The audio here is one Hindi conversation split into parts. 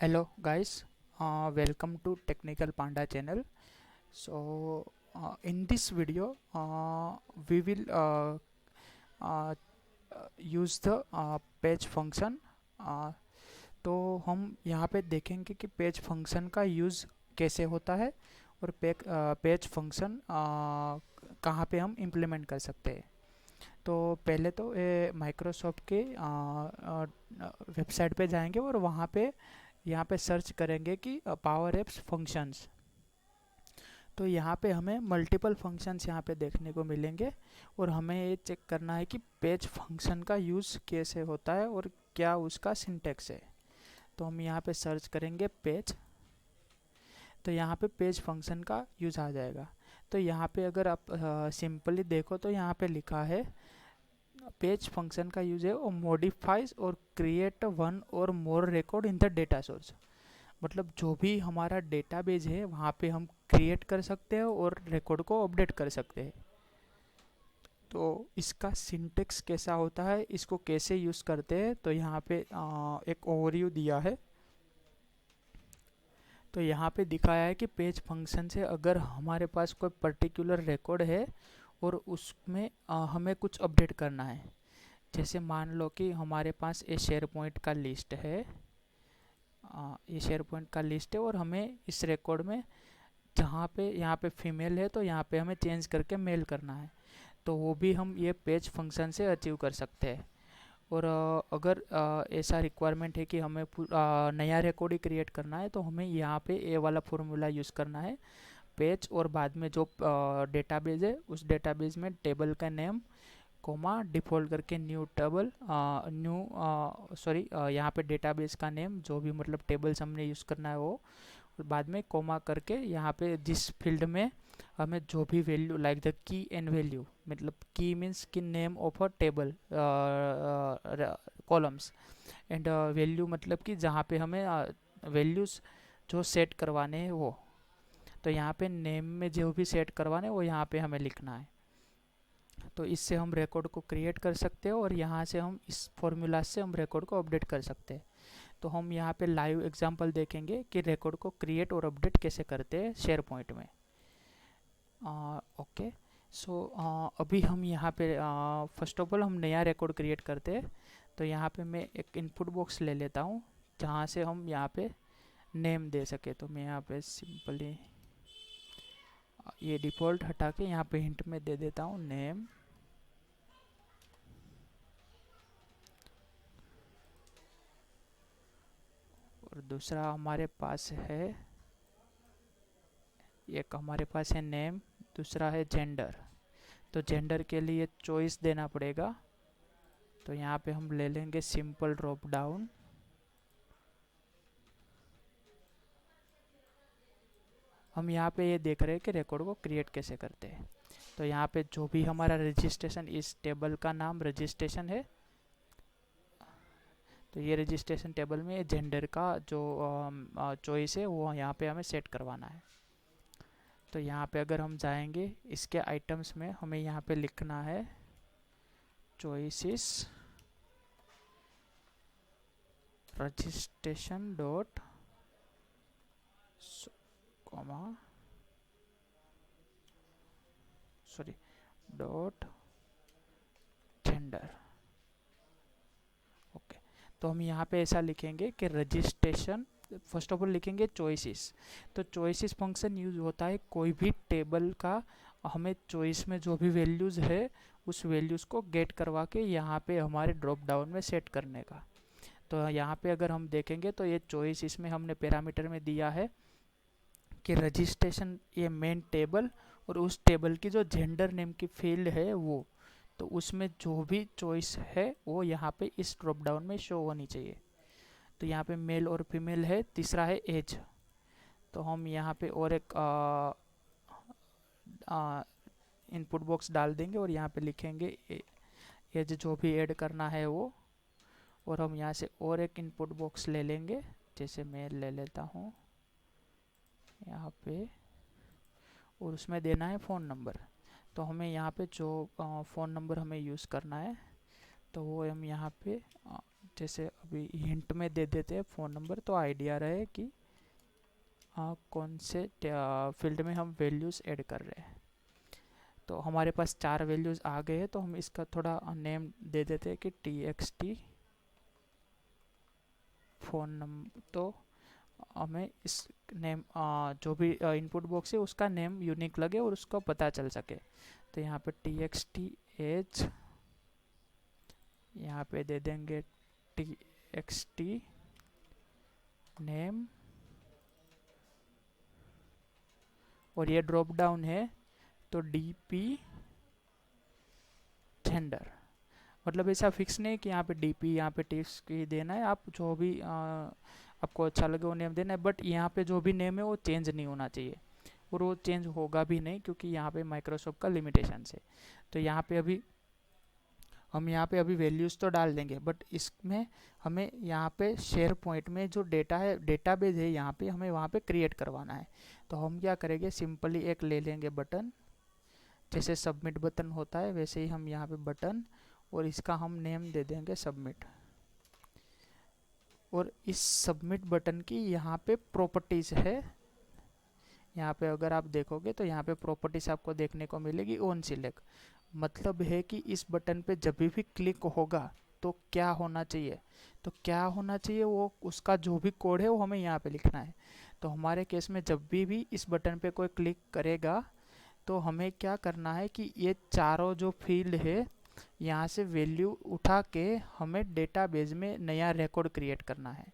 Hello guys, welcome to Technical Panda channel. In this video, we will uh, use the page function. uh, तो हम यहाँ पे देखेंगे कि पेज फंक्शन का यूज़ कैसे होता है और पेज फंक्शन कहाँ पे हम इम्प्लीमेंट कर सकते हैं। तो पहले तो माइक्रोसॉफ्ट के वेबसाइट पे जाएंगे और वहाँ पे यहाँ पे सर्च करेंगे कि पावर एप्स फंक्शंस। तो यहाँ पे हमें मल्टीपल फंक्शंस यहाँ पे देखने को मिलेंगे और हमें ये चेक करना है कि पेज फंक्शन का यूज़ कैसे होता है और क्या उसका सिंटेक्स है। तो हम यहाँ पे सर्च करेंगे पेज, तो यहाँ पे पेज फंक्शन का यूज़ आ जाएगा। तो यहाँ पे अगर आप सिंपली देखो तो यहाँ पे लिखा है पेज फंक्शन का यूज है और मॉडिफाइज और create one or more record in the data source. मतलब जो भी हमारा डेटाबेस है वहाँ पे हम क्रिएट कर सकते हैं और रिकॉर्ड को अपडेट कर सकते हैं। तो इसका सिंटेक्स कैसा होता है, इसको कैसे यूज़ करते हैं, तो यहाँ पे एक ओवरव्यू दिया है। तो यहाँ पे दिखाया है कि पेज फंक्शन से अगर हमारे पास कोई पर्टिकुलर रिकॉर्ड है और उसमें हमें कुछ अपडेट करना है। जैसे मान लो कि हमारे पास ये शेयर पॉइंट का लिस्ट है, ये शेयर पॉइंट का लिस्ट है और हमें इस रिकॉर्ड में जहाँ पे यहाँ पे फीमेल है तो यहाँ पे हमें चेंज करके मेल करना है। तो वो भी हम ये पेज फंक्शन से अचीव कर सकते हैं। और अगर ऐसा रिक्वायरमेंट है कि हमें नया रिकॉर्ड ही क्रिएट करना है तो हमें यहाँ पे ये वाला फॉर्मूला यूज़ करना है, पेज और बाद में जो डेटाबेस है उस डेटाबेस में टेबल का नेम कोमा डिफ़ॉल्ट करके न्यू टेबल यहाँ पे डेटाबेस का नेम जो भी मतलब टेबल्स हमने यूज़ करना है वो, और बाद में कोमा करके यहाँ पे जिस फील्ड में हमें जो भी value like the key and value, मतलब की मीन्स की name of a table columns and value मतलब कि जहाँ पे हमें वैल्यूज़ जो सेट करवाने हैं वो। तो यहाँ पे नेम में जो भी सेट करवाने वो यहाँ पे हमें लिखना है। तो इससे हम रिकॉर्ड को क्रिएट कर सकते हैं और यहाँ से हम इस फॉर्मूला से हम रिकॉर्ड को अपडेट कर सकते हैं। तो हम यहाँ पे लाइव एग्जांपल देखेंगे कि रिकॉर्ड को क्रिएट और अपडेट कैसे करते हैं शेयर पॉइंट में। ओके, सो अभी हम यहाँ पे फर्स्ट ऑफ ऑल हम नया रिकॉर्ड क्रिएट करते हैं। तो यहाँ पे मैं एक इनपुट बॉक्स ले लेता हूँ जहाँ से हम यहाँ पे नेम दे सके। तो मैं यहाँ पे सिंपली ये डिफ़ॉल्ट हटा के यहाँ पे हिंट में दे देता हूँ नेम। और दूसरा हमारे पास है, एक हमारे पास है नेम, दूसरा है जेंडर। तो जेंडर के लिए चॉइस देना पड़ेगा। तो यहाँ पे हम ले लेंगे सिंपल ड्रॉप डाउन। हम यहाँ पे ये देख रहे हैं कि रिकॉर्ड को क्रिएट कैसे करते हैं। तो यहाँ पे जो भी हमारा रजिस्ट्रेशन, इस टेबल का नाम रजिस्ट्रेशन है। तो ये रजिस्ट्रेशन टेबल में जेंडर का जो चॉइस है वो यहाँ पे हमें सेट करवाना है। तो यहाँ पे अगर हम जाएंगे इसके आइटम्स में हमें यहाँ पे लिखना है choices registration dot comma sorry dot gender. Okay, तो हम यहाँ पे ऐसा लिखेंगे कि रजिस्ट्रेशन, फर्स्ट ऑफ ऑल लिखेंगे चॉइसेस। तो चॉइसेस फंक्शन यूज होता है कोई भी टेबल का हमें चॉइस में जो भी वैल्यूज़ है उस वैल्यूज़ को गेट करवा के यहाँ पे हमारे ड्रॉप डाउन में सेट करने का। तो यहाँ पे अगर हम देखेंगे तो ये चॉइस इसमें हमने पैरामीटर में दिया है कि रजिस्ट्रेशन ये मेन टेबल और उस टेबल की जो जेंडर नेम की फील्ड है वो, तो उसमें जो भी चॉइस है वो यहाँ पे इस ड्रॉप डाउन में शो होनी चाहिए। तो यहाँ पे मेल और फीमेल है, तीसरा है एज। तो हम यहाँ पे और एक इनपुट बॉक्स डाल देंगे और यहाँ पे लिखेंगे एज जो भी ऐड करना है वो। और हम यहाँ से और एक इनपुट बॉक्स ले लेंगे, जैसे मैं ले लेता हूँ यहाँ पे, और उसमें देना है फ़ोन नंबर। तो हमें यहाँ पे जो फ़ोन नंबर हमें यूज़ करना है तो वो हम यहाँ पे जैसे अभी हिंट में दे देते हैं फ़ोन नंबर, तो आइडिया रहे कि कौन से फील्ड में हम वैल्यूज़ ऐड कर रहे हैं। तो हमारे पास 4 वैल्यूज़ आ गए हैं, तो हम इसका थोड़ा नेम दे देते हैं कि txt फ़ोन नंबर। तो हमें इस नेम जो भी इनपुट बॉक्स है उसका नेम यूनिक लगे और उसको पता चल सके। तो यहाँ पे txt एज, यहाँ पे दे देंगे txt नेम, और ये ड्रॉप डाउन है तो dp जेंडर। मतलब ऐसा फिक्स नहीं कि यहाँ पे dp यहाँ पे टेक्स्ट की देना है, आप जो भी आपको अच्छा लगे वो नेम देना है, बट यहाँ पे जो भी नेम है वो चेंज नहीं होना चाहिए, और वो चेंज होगा भी नहीं क्योंकि यहाँ पे माइक्रोसॉफ्ट का लिमिटेशन है। तो यहाँ पे अभी हम यहाँ पे अभी वैल्यूज़ तो डाल देंगे, बट इसमें हमें यहाँ पे शेयर पॉइंट में जो डेटा है, डेटाबेस है, यहाँ पे हमें वहाँ पे क्रिएट करवाना है। तो हम क्या करेंगे, सिंपली एक ले लेंगे बटन, जैसे सबमिट बटन होता है वैसे ही हम यहाँ पे बटन, और इसका हम नेम दे देंगे सबमिट। और इस सबमिट बटन की यहाँ पे प्रॉपर्टीज़ है, यहाँ पे अगर आप देखोगे तो यहाँ पे प्रॉपर्टीज आपको देखने को मिलेगी ऑन सिलेक्ट। मतलब है कि इस बटन पे जब भी क्लिक होगा तो क्या होना चाहिए, तो क्या होना चाहिए वो उसका जो भी कोड है वो हमें यहाँ पे लिखना है। तो हमारे केस में जब भी इस बटन पे कोई क्लिक करेगा तो हमें क्या करना है कि ये चारों जो फील्ड है यहाँ से वैल्यू उठा के हमें डेटाबेस में नया रिकॉर्ड क्रिएट करना है।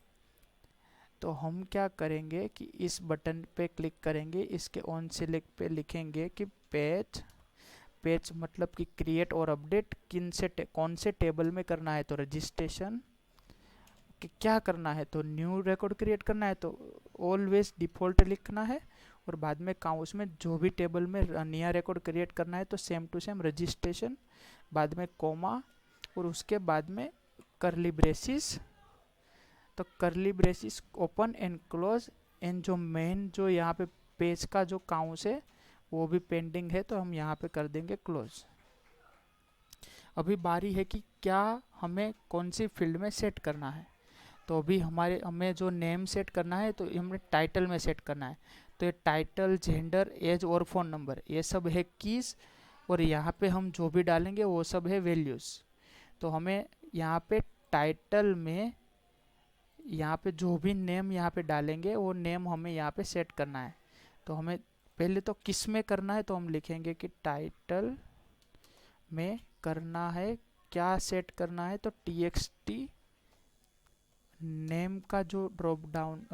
तो हम क्या करेंगे कि इस बटन पे क्लिक करेंगे, इसके ऑन सिलेक्ट पे लिखेंगे कि पेज, पेज मतलब कि क्रिएट और अपडेट किन से कौन से टेबल में करना है, तो रजिस्ट्रेशन कि क्या करना है, तो न्यू रिकॉर्ड क्रिएट करना है, तो ऑलवेज डिफ़ॉल्ट लिखना है, और बाद में काउंस में जो भी टेबल में नया रिकॉर्ड क्रिएट करना है तो सेम टू सेम रजिस्ट्रेशन, बाद में कोमा, और उसके बाद में करली ब्रेसिस। तो curly braces open and close, and जो मेन जो यहाँ पे पेज का जो काउंस है वो भी पेंडिंग है तो हम यहाँ पे कर देंगे क्लोज। अभी बारी है कि क्या हमें कौन सी फील्ड में सेट करना है। तो अभी हमें जो नेम सेट करना है तो हमें टाइटल में सेट करना है। तो ये टाइटल, जेंडर, एज और फ़ोन नंबर ये सब है कीज़, और यहाँ पे हम जो भी डालेंगे वो सब है वैल्यूज़। तो हमें यहाँ पे टाइटल में यहाँ पे जो भी नेम यहाँ पे डालेंगे वो नेम हमें यहाँ पे सेट करना है। तो हमें पहले तो किस में करना है, तो हम लिखेंगे कि टाइटल में करना है, क्या सेट करना है, तो txt नेम का जो ड्रॉप डाउन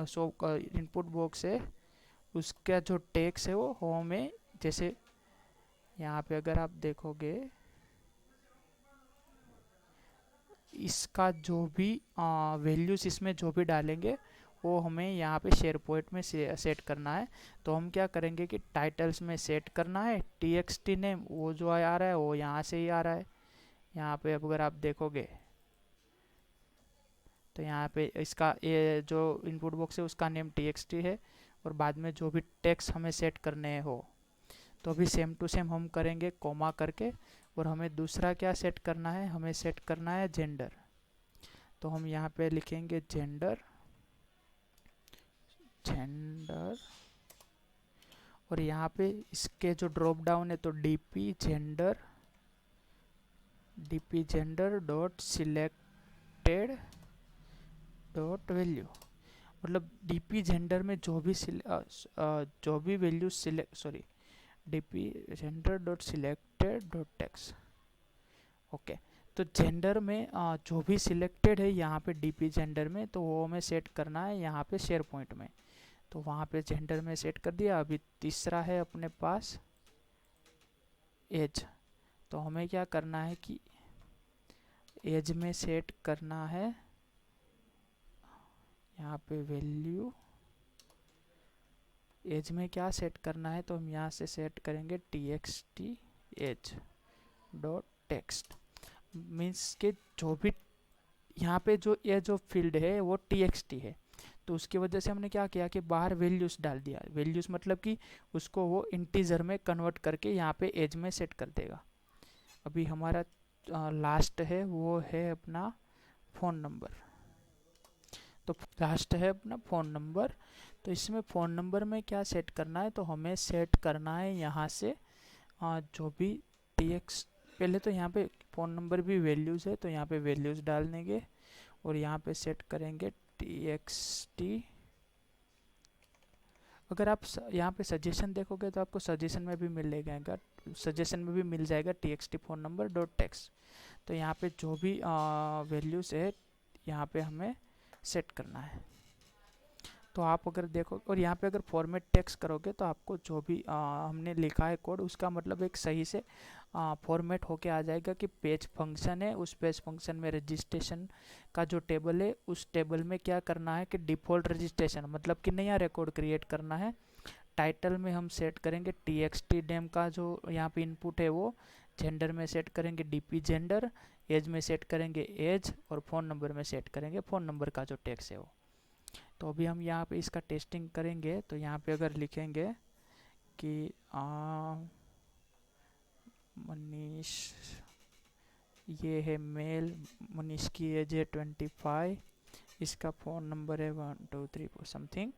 इनपुट बॉक्स है उसका जो टेक्स्ट है वो होम है। जैसे यहाँ पे अगर आप देखोगे इसका जो भी वैल्यूज़ इसमें जो भी डालेंगे वो हमें यहाँ पे शेयर पॉइंट में सेट करना है। तो हम क्या करेंगे कि टाइटल्स में सेट करना है txt नेम, वो जो आ रहा है वो यहाँ से ही आ रहा है। यहाँ पे अगर आप देखोगे तो यहाँ पे इसका ये जो इनपुट बॉक्स है उसका नेम txt है, और बाद में जो भी टेक्स्ट हमें सेट करने हो तो अभी सेम टू सेम हम करेंगे कोमा करके। और हमें दूसरा क्या सेट करना है, हमें सेट करना है जेंडर। तो हम यहाँ पे लिखेंगे जेंडर, जेंडर, और यहाँ पे इसके जो ड्रॉप डाउन है तो dp gender dot selected dot value. मतलब dp जेंडर में जो भी value select, sorry, dp gender dot selected dot text. Okay, तो जेंडर में जो भी सिलेक्टेड है यहाँ पे dp जेंडर में, तो वो हमें सेट करना है यहाँ पे शेयर पॉइंट में। तो वहाँ पे जेंडर में सेट कर दिया। अभी तीसरा है अपने पास एज। तो हमें क्या करना है कि एज में सेट करना है यहाँ पे वैल्यू, एज में क्या सेट करना है, तो हम यहाँ से सेट करेंगे txt as dot text. Means के जो भी यहाँ पे जो एज ऑफ फील्ड है वो txt है, तो उसकी वजह से हमने क्या किया कि बाहर वैल्यूज़ डाल दिया। वैल्यूज़ मतलब कि उसको वो इंटीजर में कन्वर्ट करके यहाँ पे एज में सेट कर देगा। अभी हमारा लास्ट है वो है अपना फ़ोन नंबर। तो लास्ट है अपना फ़ोन नंबर। तो इसमें फ़ोन नंबर में क्या सेट करना है, तो हमें सेट करना है यहाँ से जो भी TX, पहले तो यहाँ पे फ़ोन नंबर भी वैल्यूज़ है तो यहाँ पे वैल्यूज़ डाल देंगे और यहाँ पे सेट करेंगे TXT। अगर आप यहाँ पे सजेशन देखोगे तो आपको सजेशन में भी मिल जाएगा TXT phone number dot text. तो यहाँ पे जो भी वैल्यूज़ है यहाँ पे हमें सेट करना है। तो आप अगर देखो और यहाँ पे अगर फॉर्मेट टेक्स्ट करोगे तो आपको जो भी हमने लिखा है कोड उसका मतलब एक सही से फॉर्मेट होके आ जाएगा कि पेज फंक्शन है, उस पेज फंक्शन में रजिस्ट्रेशन का जो टेबल है उस टेबल में क्या करना है कि डिफ़ॉल्ट रजिस्ट्रेशन मतलब कि नया रिकॉर्ड क्रिएट करना है। टाइटल में हम सेट करेंगे TXT नेम का जो यहाँ पे इनपुट है वो, जेंडर में सेट करेंगे DP जेंडर, एज में सेट करेंगे एज और फ़ोन नंबर में सेट करेंगे फ़ोन नंबर का जो टेक्स्ट है वो। तो अभी हम यहाँ पे इसका टेस्टिंग करेंगे। तो यहाँ पे अगर लिखेंगे कि मनीष, ये है मेल, मनीष की एज है 25, इसका फ़ोन नंबर है 123 समथिंग,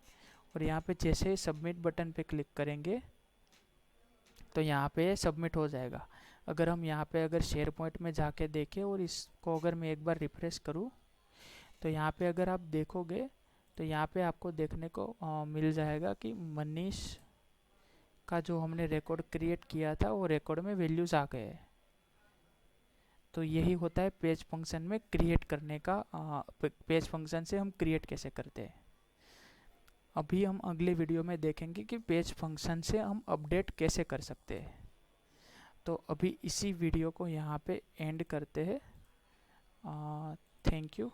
और यहाँ पे जैसे सबमिट बटन पे क्लिक करेंगे तो यहाँ पे सबमिट हो जाएगा। अगर हम यहाँ पे अगर शेयर पॉइंट में जाके देखें और इसको अगर मैं एक बार रिफ्रेश करूँ तो यहाँ पे अगर आप देखोगे तो यहाँ पे आपको देखने को मिल जाएगा कि मनीष का जो हमने रिकॉर्ड क्रिएट किया था वो रिकॉर्ड में वैल्यूज़ आ गए हैं। तो यही होता है पेज फंक्शन में क्रिएट करने का, पेज फंक्शन से हम क्रिएट कैसे करते हैं। अभी हम अगले वीडियो में देखेंगे कि पेज फंक्शन से हम अपडेट कैसे कर सकते हैं। तो अभी इसी वीडियो को यहाँ पे एंड करते हैं। Thank you.